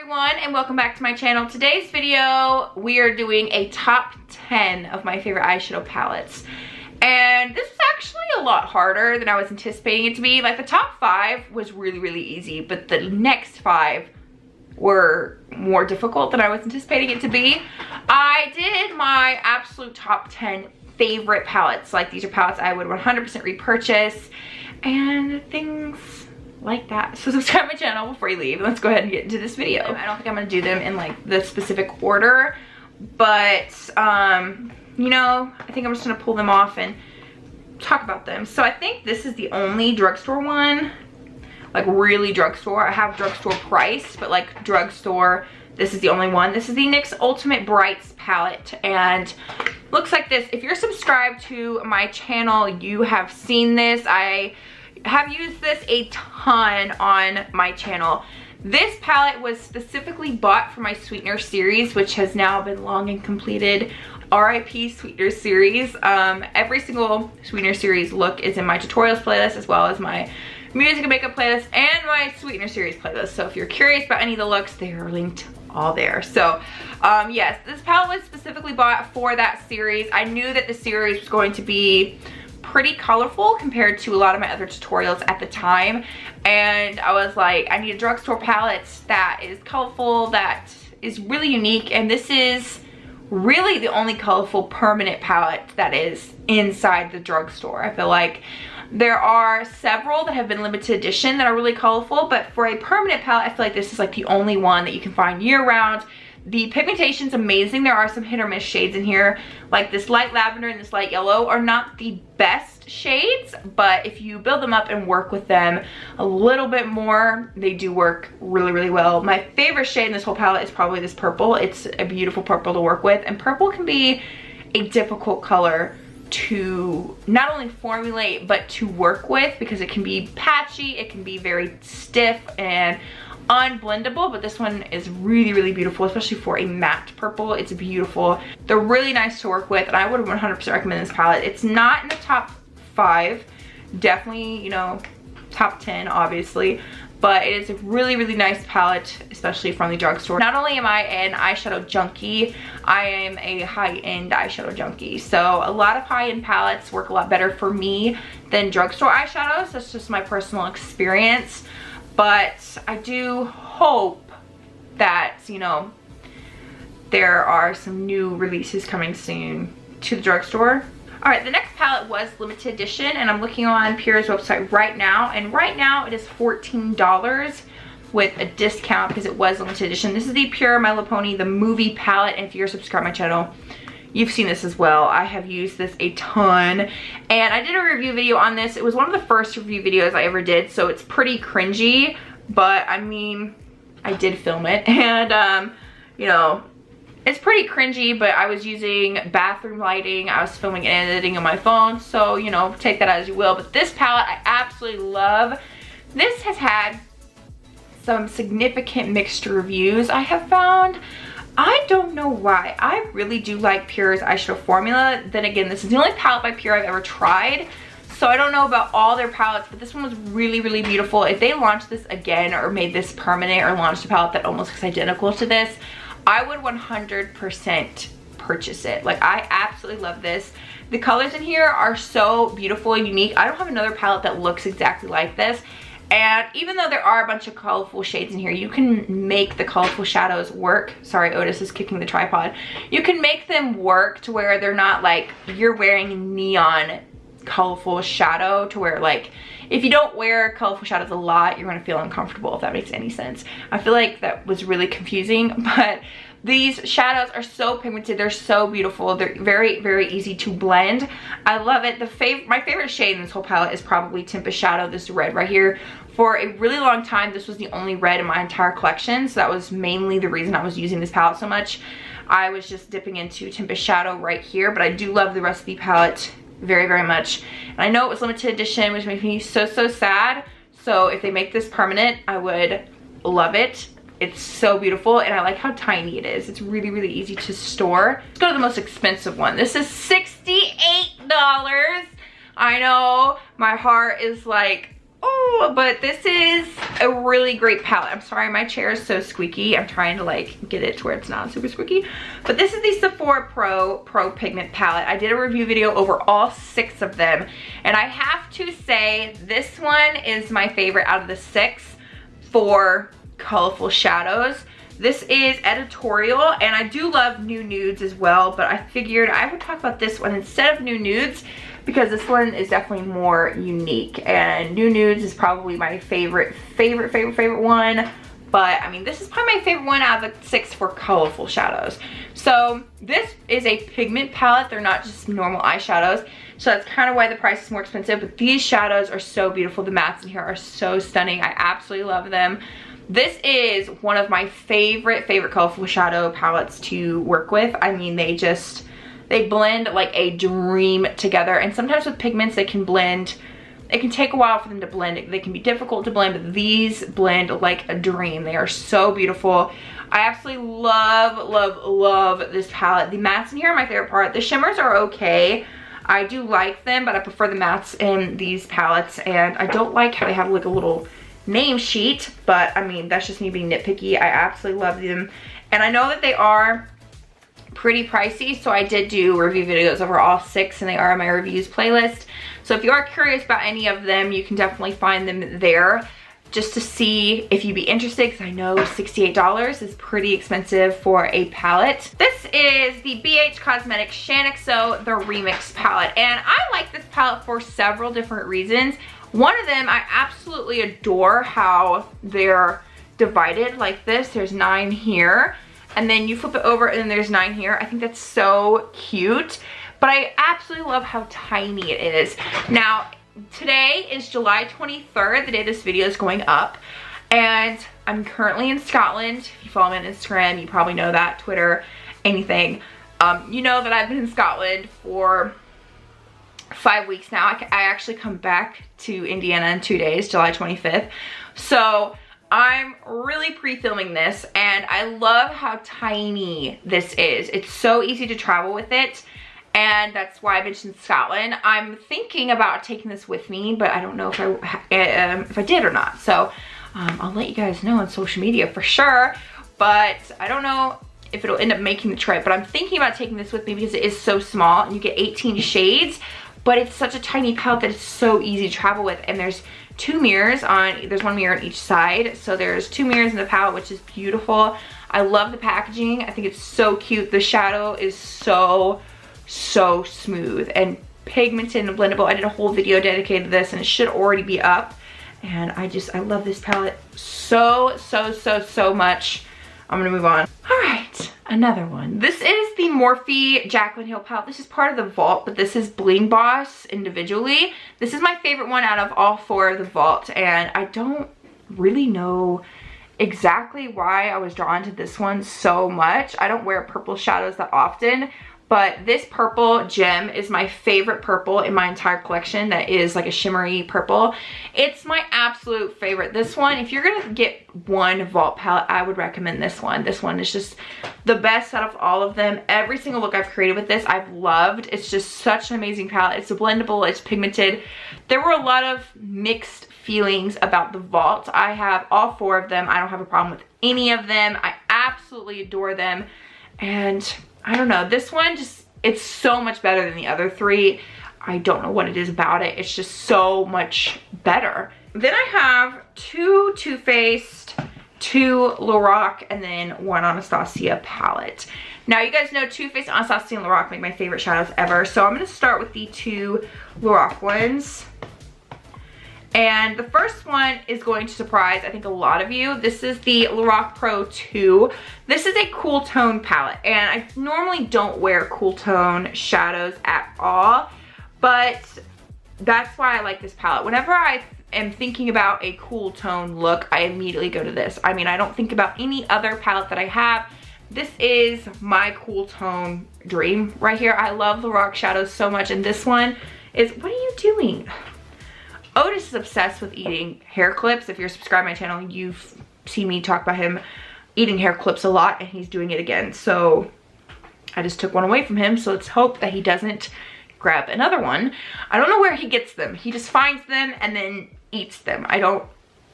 everyone, and welcome back to my channel. Today's video, we are doing a top 10 of my favorite eyeshadow palettes. And this was actually a lot harder than I was anticipating it to be. Like the top 5 was really easy, but the next 5 were more difficult than I was anticipating it to be. I did my absolute top 10 favorite palettes. Like these are palettes I would 100% repurchase and things like that. So subscribe to my channel before you leave. Let's go ahead and get into this video. I don't think I'm gonna do them in like the specific order, but you know, I think I'm just gonna pull them off and talk about them. So I think this is the only drugstore one, like really drugstore. I have drugstore price, but like drugstore, this is the only one. This is the NYX Ultimate Brights palette, and looks like this. If you're subscribed to my channel, you have seen this. I have used this a ton on my channel. This palette was specifically bought for my Sweetener series, which has now been long and completed. RIP Sweetener series. Every single Sweetener series look is in my tutorials playlist, as well as my music and makeup playlist and my Sweetener series playlist. So if you're curious about any of the looks, they are linked all there. So yes, this palette was specifically bought for that series. I knew that the series was going to be pretty colorful compared to a lot of my other tutorials at the time, and I was like, I need a drugstore palette that is colorful, that is really unique, and this is really the only colorful permanent palette that is inside the drugstore. I feel like there are several that have been limited edition that are really colorful, but for a permanent palette, I feel like this is like the only one that you can find year round. The pigmentation's amazing. There are some hit or miss shades in here, like this light lavender and this light yellow are not the best shades, but if you build them up and work with them a little bit more, they do work really well. My favorite shade in this whole palette is probably this purple. It's a beautiful purple to work with, and purple can be a difficult color to not only formulate but to work with, because it can be patchy, it can be very stiff and unblendable, but this one is really beautiful, especially for a matte purple. It's beautiful. They're really nice to work with, and I would 100% recommend this palette. It's not in the top 5, definitely, you know, top 10 obviously, but it is a really nice palette, especially from the drugstore. Not only am I an eyeshadow junkie, I am a high-end eyeshadow junkie. So a lot of high-end palettes work a lot better for me than drugstore eyeshadows. That's just my personal experience. But I do hope that, you know, there are some new releases coming soon to the drugstore. All right, the next palette was limited edition, and I'm looking on Pure's website right now, and right now it is $14 with a discount because it was limited edition. This is the Pure My Little Pony, the movie palette, and if you're subscribed to my channel, you've seen this as well. I have used this a ton, and I did a review video on this. It was one of the first review videos I ever did, so it's pretty cringy, but I mean, I did film it, and you know, it's pretty cringy, but I was using bathroom lighting. I was filming and editing on my phone, so you know, take that as you will. But this palette I absolutely love. This has had some significant mixed reviews I have found. I don't know why. I really do like Pure's eyeshadow formula. Then again, this is the only palette by Pure I've ever tried, so I don't know about all their palettes, but this one was really beautiful. If they launched this again or made this permanent or launched a palette that almost looks identical to this, I would 100% purchase it. Like, I absolutely love this. The colors in here are so beautiful and unique. I don't have another palette that looks exactly like this. And even though there are a bunch of colorful shades in here, you can make the colorful shadows work. Sorry, Otis is kicking the tripod. You can make them work to where they're not like you're wearing neon colorful shadow, to where like if you don't wear colorful shadows a lot, you're gonna feel uncomfortable, if that makes any sense. I feel like that was really confusing, but these shadows are so pigmented, they're so beautiful, they're very easy to blend. I love it. My favorite shade in this whole palette is probably Tempest Shadow, this red right here. For a really long time, this was the only red in my entire collection, so that was mainly the reason I was using this palette so much. I was just dipping into Tempest Shadow right here, but I do love the rest of the palette very much. And I know it was limited edition, which makes me so sad. So if they make this permanent, I would love it. It's so beautiful, and I like how tiny it is. It's really easy to store. Let's go to the most expensive one. This is $68. I know my heart is like Oh, but this is a really great palette. I'm sorry, my chair is so squeaky. I'm trying to like get it to where it's not super squeaky. But this is the Sephora Pro Pigment palette. I did a review video over all 6 of them. And I have to say, this one is my favorite out of the 6 for colorful shadows. This is editorial, and I do love New Nudes as well, but I figured I would talk about this one instead of New Nudes because this one is definitely more unique, and New Nudes is probably my favorite one. But I mean, this is probably my favorite one out of the 6 for colorful shadows. So this is a pigment palette. They're not just normal eyeshadows. So that's kind of why the price is more expensive. But these shadows are so beautiful. The mattes in here are so stunning. I absolutely love them. This is one of my favorite colorful shadow palettes to work with. I mean, they blend like a dream together. And sometimes with pigments, they can blend. It can take a while for them to blend. They can be difficult to blend, but these blend like a dream. They are so beautiful. I absolutely love this palette. The mattes in here are my favorite part. The shimmers are okay. I do like them, but I prefer the mattes in these palettes. And I don't like how they have like a little name sheet, but I mean, that's just me being nitpicky. I absolutely love them. And I know that they are pretty pricey, so I did do review videos over all 6, and they are on my reviews playlist. So if you are curious about any of them, you can definitely find them there just to see if you'd be interested, because I know $68 is pretty expensive for a palette. This is the BH Cosmetics Shanaxo, the Remix palette, and I like this palette for several different reasons. One of them, I absolutely adore how they're divided like this. There's 9 here, and then you flip it over and then there's 9 here. I think that's so cute, but I absolutely love how tiny it is. Now, today is July 23rd, the day this video is going up, and I'm currently in Scotland. If you follow me on Instagram, you probably know that, Twitter, anything. You know that I've been in Scotland for 5 weeks now. I actually come back to Indiana in 2 days, July 25th. So I'm really pre-filming this, and I love how tiny this is. It's so easy to travel with it, and that's why I mentioned Scotland. I'm thinking about taking this with me, but I don't know if I did or not. So I'll let you guys know on social media for sure, but I don't know if it'll end up making the trip. But I'm thinking about taking this with me because it is so small, and you get 18 shades, but it's such a tiny palette that it's so easy to travel with. And there's 2 mirrors on, there's 1 mirror on each side. So there's 2 mirrors in the palette, which is beautiful. I love the packaging. I think it's so cute. The shadow is so smooth and pigmented and blendable. I did a whole video dedicated to this, and it should already be up. And I love this palette so much. I'm gonna move on. All right, another one. This is the Morphe Jaclyn Hill palette. This is part of the Vault, but this is Bling Boss individually. This is my favorite one out of all 4 of the Vault, and I don't really know exactly why I was drawn to this one so much. I don't wear purple shadows that often, but this purple gem is my favorite purple in my entire collection. That is like a shimmery purple. It's my absolute favorite. This one, if you're gonna get one Vault palette, I would recommend this one. This one is just the best out of all of them. Every single look I've created with this, I've loved. It's just such an amazing palette. It's blendable, it's pigmented. There were a lot of mixed feelings about the Vault. I have all 4 of them. I don't have a problem with any of them. I absolutely adore them. And I don't know, this one just, it's so much better than the other 3. I don't know what it is about it. It's just so much better. Then I have 2 Too Faced, 2 Lorac, and then 1 Anastasia palette. Now you guys know Too Faced, Anastasia, and Lorac make my favorite shadows ever. So I'm gonna start with the 2 Lorac ones. And the first one is going to surprise, I think, a lot of you. This is the Lorac Pro 2. This is a cool tone palette, and I normally don't wear cool tone shadows at all, but that's why I like this palette. Whenever I am thinking about a cool tone look, I immediately go to this. I mean, I don't think about any other palette that I have. This is my cool tone dream right here. I love Lorac shadows so much, and this one is, what are you doing? Otis is obsessed with eating hair clips. If you're subscribed to my channel, you've seen me talk about him eating hair clips a lot, and he's doing it again. So I just took one away from him, so let's hope that he doesn't grab another one. I don't know where he gets them. He just finds them and then eats them. I don't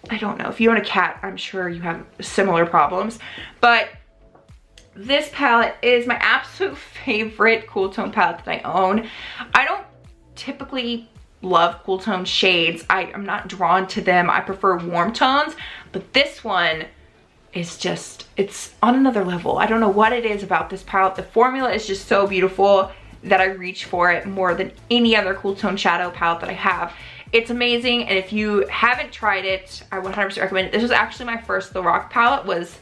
know. If you own a cat, I'm sure you have similar problems. But this palette is my absolute favorite cool tone palette that I own. I don't typically love cool tone shades. I'm not drawn to them. I prefer warm tones, but this one is just, it's on another level. I don't know what it is about this palette. The formula is just so beautiful that I reach for it more than any other cool tone shadow palette that I have. It's amazing, and if you haven't tried it, I 100% recommend it. This was actually my first Lorac palette, was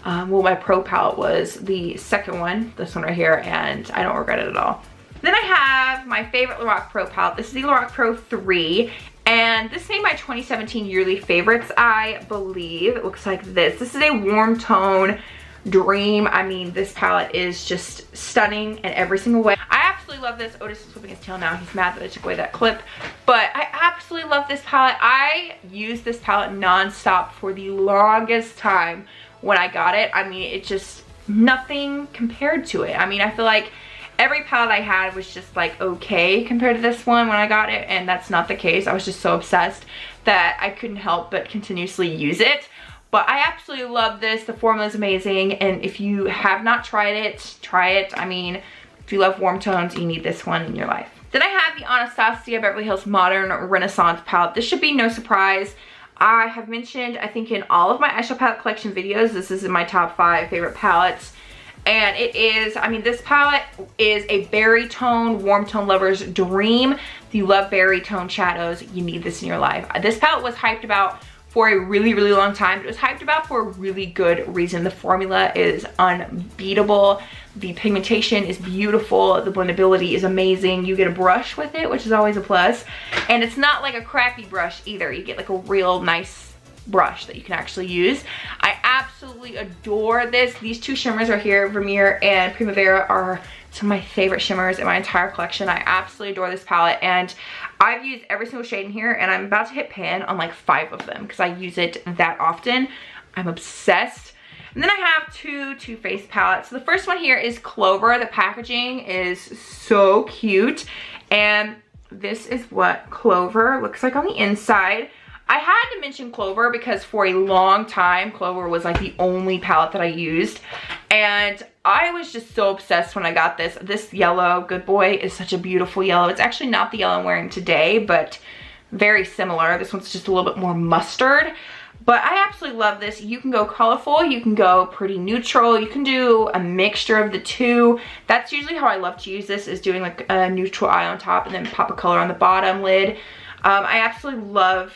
well, my Pro palette was the second one, this one right here, and I don't regret it at all. Then I have my favorite Lorac Pro palette. This is the Lorac Pro 3, and this made my 2017 yearly favorites, I believe. It looks like this. This is a warm tone dream. I mean, this palette is just stunning in every single way. I absolutely love this. Otis is whipping his tail now. He's mad that I took away that clip, but I absolutely love this palette. I used this palette non-stop for the longest time when I got it. I mean, it just, nothing compared to it. I mean, I feel like every palette I had was just like okay compared to this one when I got it, and that's not the case. I was just so obsessed that I couldn't help but continuously use it. But I absolutely love this. The formula is amazing, and if you have not tried it, try it. I mean, if you love warm tones, you need this one in your life. Then I have the Anastasia Beverly Hills Modern Renaissance palette. This should be no surprise. I have mentioned, I think in all of my eyeshadow palette collection videos, this is in my top 5 favorite palettes. And it is, I mean, this palette is a berry tone, warm tone lover's dream. If you love berry tone shadows, you need this in your life. This palette was hyped about for a really, really long time. It was hyped about for a really good reason. The formula is unbeatable. The pigmentation is beautiful. The blendability is amazing. You get a brush with it, which is always a plus. And it's not like a crappy brush either. You get like a real nice brush that you can actually use. I absolutely adore this. These two shimmers right here, Vermeer and Primavera, are some of my favorite shimmers in my entire collection. I absolutely adore this palette, and I've used every single shade in here, and I'm about to hit pan on like 5 of them because I use it that often. I'm obsessed. And then I have two Too Faced palettes. So the first one here is Clover. The packaging is so cute, and this is what Clover looks like on the inside. I had to mention Clover because for a long time, Clover was like the only palette that I used. And I was just so obsessed when I got this. This yellow, Good Boy, is such a beautiful yellow. It's actually not the yellow I'm wearing today, but very similar. This one's just a little bit more mustard. But I absolutely love this. You can go colorful, you can go pretty neutral, you can do a mixture of the two. That's usually how I love to use this, is doing like a neutral eye on top and then pop a color on the bottom lid. I absolutely love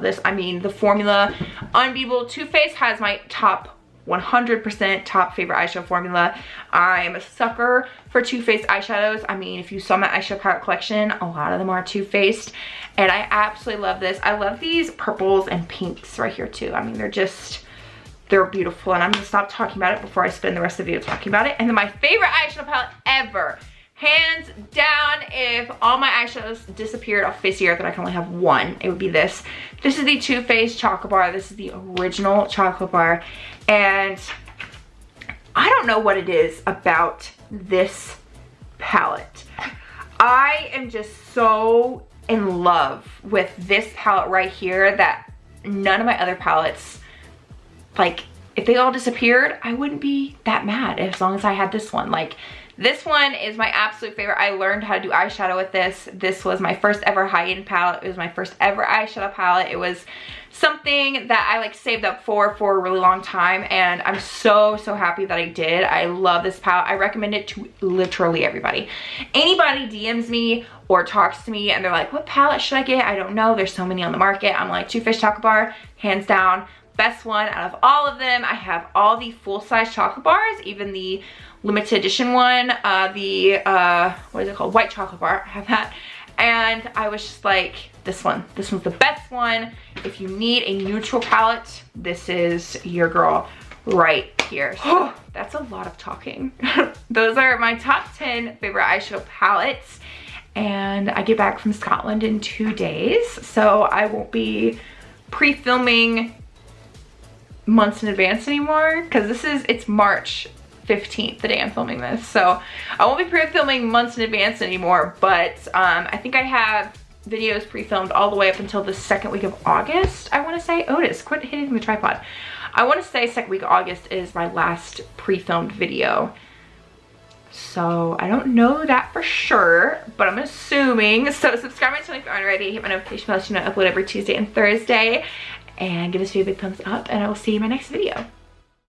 this. I mean, the formula, unbeatable. Too Faced has my top 100% top favorite eyeshadow formula. I'm a sucker for Too Faced eyeshadows. I mean, if you saw my eyeshadow palette collection, a lot of them are Too Faced, and I absolutely love this. I love these purples and pinks right here too. I mean, they're beautiful, and I'm gonna stop talking about it before I spend the rest of the video talking about it. And then my favorite eyeshadow palette ever, hands down, if all my eyeshadows disappeared off the face of the earth and I can only have one, it would be this. This is the Too Faced Chocolate Bar. This is the original chocolate bar. And I don't know what it is about this palette. I am just so in love with this palette right here that none of my other palettes, like, if they all disappeared, I wouldn't be that mad as long as I had this one. Like, this one is my absolute favorite. I learned how to do eyeshadow with this. This was my first ever high-end palette. It was my first ever eyeshadow palette. It was something that I like saved up for a really long time, and I'm so happy that I did. I love this palette. I recommend it to literally everybody. Anybody DMs me or talks to me and they're like, what palette should I get? I don't know. There's so many on the market. I'm like, Too Faced Chocolate Bar, hands down, best one out of all of them. I have all the full-size chocolate bars, even the limited edition one, what is it called? White chocolate bar, I have that. And I was just like, this one's the best one. If you need a neutral palette, this is your girl right here. So that's a lot of talking. Those are my top 10 favorite eyeshadow palettes. And I get back from Scotland in 2 days, so I won't be pre-filming months in advance anymore, because it's March 15th, the day I'm filming this, so I won't be pre-filming months in advance anymore. But I think I have videos pre-filmed all the way up until the second week of August, I want to say. Otis, quit hitting the tripod. I want to say second week of August is my last pre-filmed video. So I don't know that for sure, but I'm assuming. So subscribe to my channel if you aren't already. Hit my notification bell so you know I upload every Tuesday and Thursday. And give this video a big thumbs up, and I will see you in my next video.